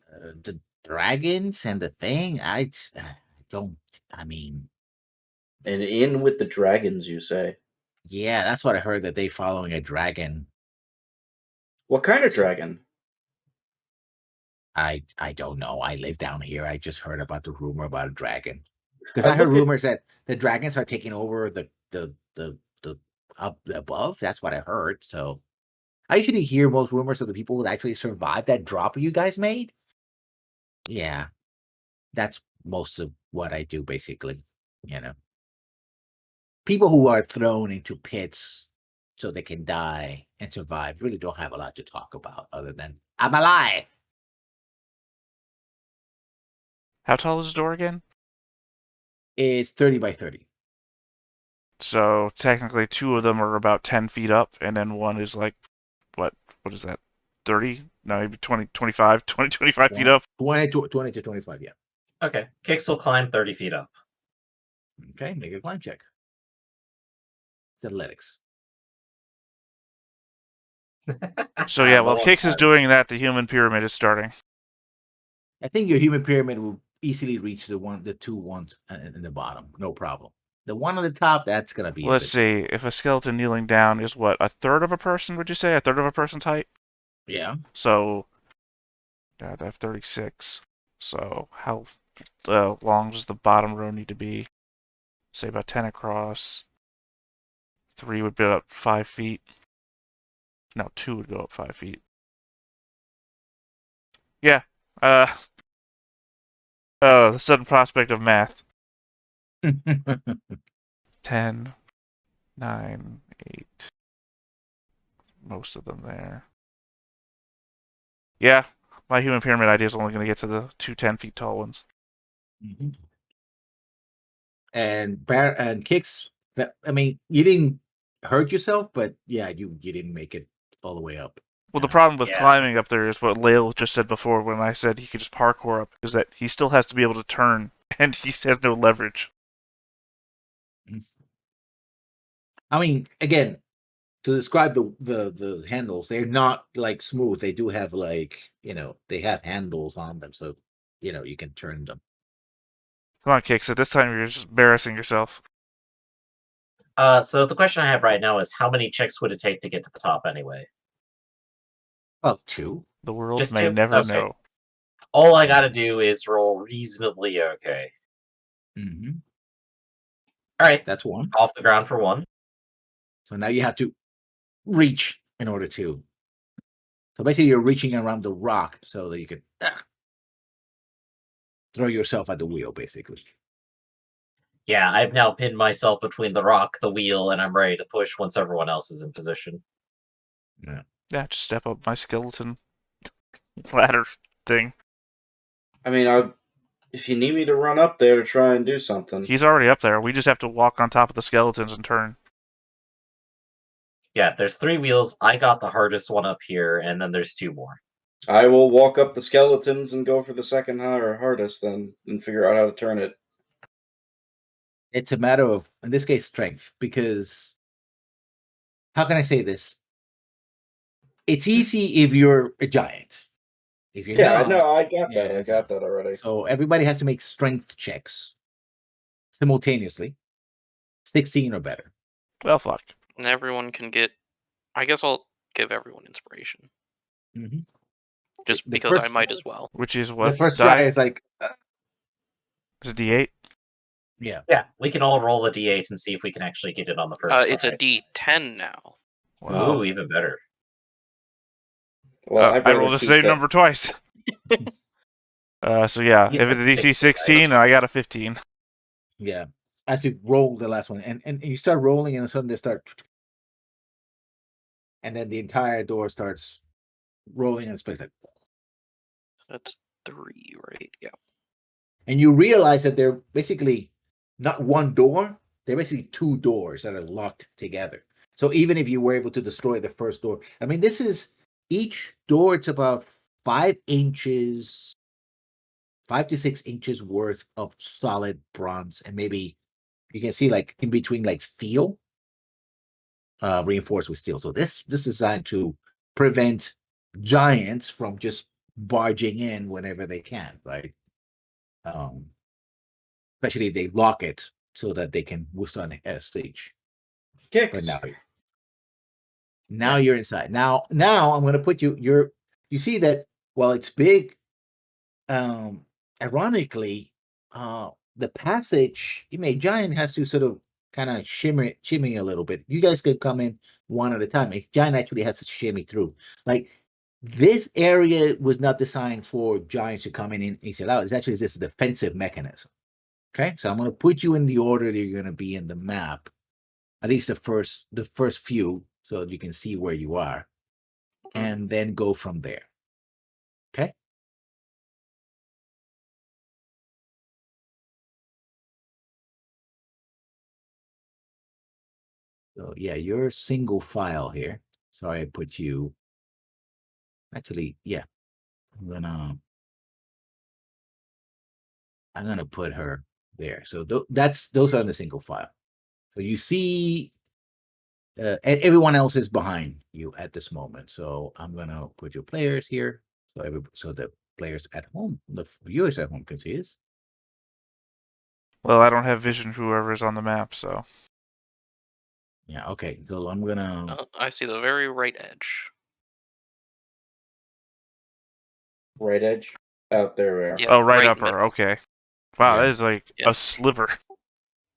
the dragons and the thing. I don't. I mean, And in with the dragons, you say? yeah, that's what I heard, that they following a dragon. What kind of dragon? I don't know. I live down here. I just heard about the rumor about a dragon, because I heard look at- rumors that the dragons are taking over the up above. That's what I heard. So I usually hear most rumors of the people who actually survived that drop you guys made. Yeah, that's most of what I do, basically. You know, people who are thrown into pits so they can die and survive really don't have a lot to talk about other than I'm alive. How tall is the door again? It's 30 by 30. So technically 2 of them are about 10 feet up, and then one is like, what is that? 30? No, maybe 20, 25, 20, 25 feet up. 20 to 25, yeah. Okay. Kix will climb 30 feet up. Okay, make a climb check. It's athletics. So yeah, while Well, Kix is doing that, the human pyramid is starting. I think your human pyramid will easily reach the 2 ones in the bottom. No problem. The one on the top, that's going to be. Let's see. If a skeleton kneeling down is what, a third of a person, would you say? A third of a person's height? Yeah. So, God, I have 36. So, how long does the bottom row need to be? Say about 10 across. 3 would be about 5 feet. No, 2 would go up 5 feet. Yeah. The sudden prospect of math. 10, 9, 8. Most of them there. Yeah, my human pyramid idea is only going to get to the 2 10 feet tall ones. Mm-hmm. And Kicks, I mean, you didn't hurt yourself, but yeah, you didn't make it all the way up. Well, the problem with Yeah. climbing up there is what Lael just said before when I said he could just parkour up, is that he still has to be able to turn, and he has no leverage. I mean, again, to describe the handles, they're not like smooth. They do have they have handles on them, so you can turn them. Come on, Kix, at this time you're just embarrassing yourself. So the question I have right now is how many checks would it take to get to the top anyway? Oh, 2. The world Just may 2? never Okay. know. All I gotta do is roll reasonably okay. Mm-hmm. Alright, That's 1. off the ground for 1. So now you have to reach in order to. So basically, you're reaching around the rock so that you can throw yourself at the wheel, basically. Yeah, I've now pinned myself between the rock, the wheel, and I'm ready to push once everyone else is in position. Yeah, just step up my skeleton ladder thing. I mean, If you need me to run up there to try and do something, He's already up there. We just have to walk on top of the skeletons and turn. Yeah, there's 3 wheels. I got the hardest one up here, and then there's 2 more. I will walk up the skeletons and go for the second hardest then, and figure out how to turn it. It's a matter of, in this case, strength, because how can I say this? It's easy if you're a giant. If you're Yeah, not, no, I got yeah, that. I got that already. so everybody has to make strength checks simultaneously, 16 or better. Well, fuck. And everyone can get. I guess I'll give everyone inspiration. Mm-hmm. Just The because first- I might as well. Which is what? The first die? try is like, Is it D8? yeah. Yeah, we can all roll the d8 and see if we can actually get it on the first It's a try. D10 now. Wow. Ooh, even better. Well, I rolled the same number twice. So yeah, You if said it's a DC 16, 16, and I got a 15. Yeah. As you roll the last one, and you start rolling, and all of a sudden they start, and then the entire door starts rolling, and it's like, That's 3, right? Yeah. and you realize that they're basically not one door; they're basically 2 doors that are locked together. So even if you were able to destroy the first door, I mean, this is each door. It's about 5 inches, 5 to 6 inches worth of solid bronze, and maybe you can see like in between like steel, reinforced with steel. So this is designed to prevent giants from just barging in whenever they can, right? Especially if they lock it so that they can withstand a siege. Kicked. But now Yes. you're inside. Now I'm going to put you. You see that while it's big, ironically, the passage, giant has to sort of kind of shimmy a little bit. You guys could come in one at a time. A giant actually has to shimmy through. Like this area was not designed for giants to come in and exit out. It's actually this defensive mechanism. Okay, so I'm going to put you in the order that you're going to be in the map, at least the first few, so that you can see where you are, and then go from there. Okay. So yeah, you're single file here. Sorry, I put you. Actually, yeah, I'm gonna put her there. So those are the single file. So you see, everyone else is behind you at this moment. So I'm gonna put your players here, so the players at home, the viewers at home can see this. Well, I don't have vision for whoever's on the map, so. Yeah. Okay. So I'm gonna. I see the very right edge. Right edge. Out there. We are. Yeah, Oh, right right upper. middle. Okay. Wow, Yeah. that is like Yeah. a sliver.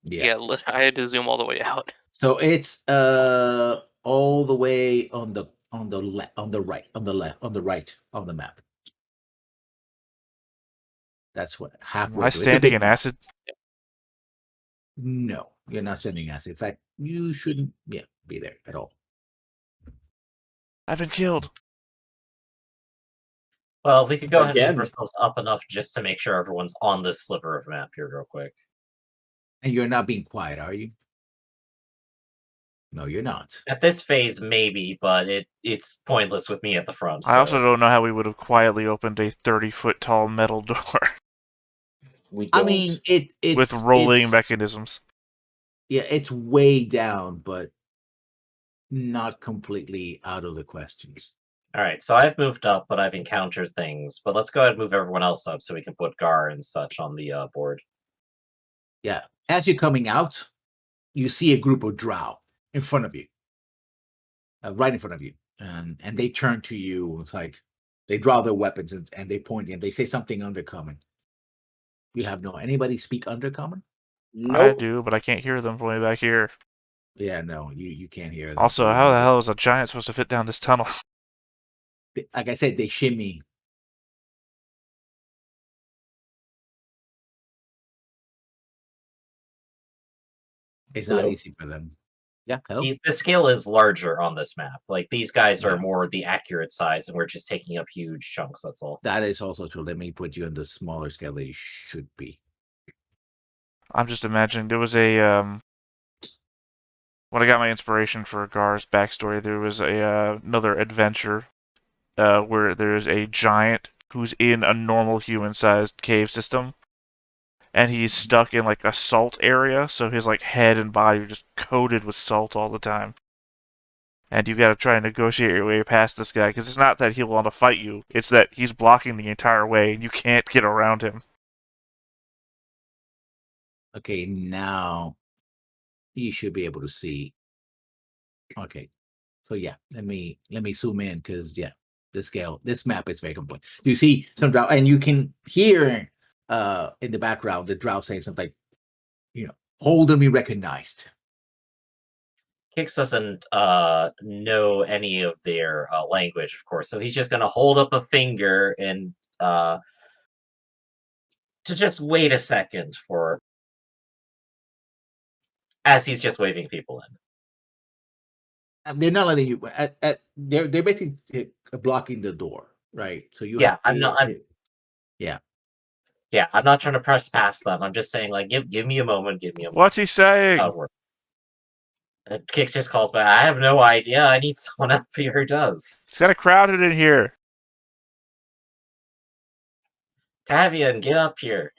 Yeah. I had to zoom all the way out. So it's all the way on the right of the map. That's what Am halfway. I through. It's a standing big in map. acid? No, you're not sending acid. In fact, you shouldn't be there at all. I've been killed. Well, we could go ahead and Again. move ourselves up enough just to make sure everyone's on this sliver of map here real quick. And you're not being quiet, are you? No, you're not. At this phase, maybe, but it's pointless with me at the front. I also so- don't know how we would have quietly opened a 30-foot tall metal door We don't. I mean, it's with rolling it's, mechanisms. yeah, it's way down, but not completely out of the questions. All right, so I've moved up, but I've encountered things. But let's go ahead and move everyone else up so we can put Gar and such on the board. Yeah. As you're coming out, you see a group of drow in front of you, right in front of you, and they turn to you. It's like they draw their weapons and they point and they say something undercommon. You have anybody speak undercommon? Nope. I do, but I can't hear them from way back here. Yeah, no, you can't hear them. Also, so how the hell is a giant supposed to fit down this tunnel? like I said, they shimmy. It's not Hello? easy for them. Yeah, hello. The scale is larger on this map. Like, these guys are Yeah. more the accurate size, and we're just taking up huge chunks, that's all. That is also true. Let me put you on the smaller scale that you should be. I'm just imagining there was a when I got my inspiration for Gar's backstory, there was a another adventure where there's a giant who's in a normal human-sized cave system, and he's stuck in like a salt area, so his like head and body are just coated with salt all the time. And you got to try and negotiate your way past this guy, because it's not that he'll want to fight you; it's that he's blocking the entire way, and you can't get around him. Okay, now you should be able to see. Okay, so yeah, let me zoom in because yeah, this map is very complex. You see some drow, and you can hear in the background the drow saying something like, hold them be recognized. Kix doesn't know any of their language, of course, so he's just going to hold up a finger and to just wait a second for, as he's just waving people in. And they're not letting you. They're basically blocking the door, right? So you. Yeah, have I'm not. Yeah. Yeah, I'm not trying to press past them. I'm just saying, like, give me a moment. Give me a moment. What's he saying? Kix just calls back. I have no idea. I need someone up here who does. It's kind of crowded in here. Tavian, get up here.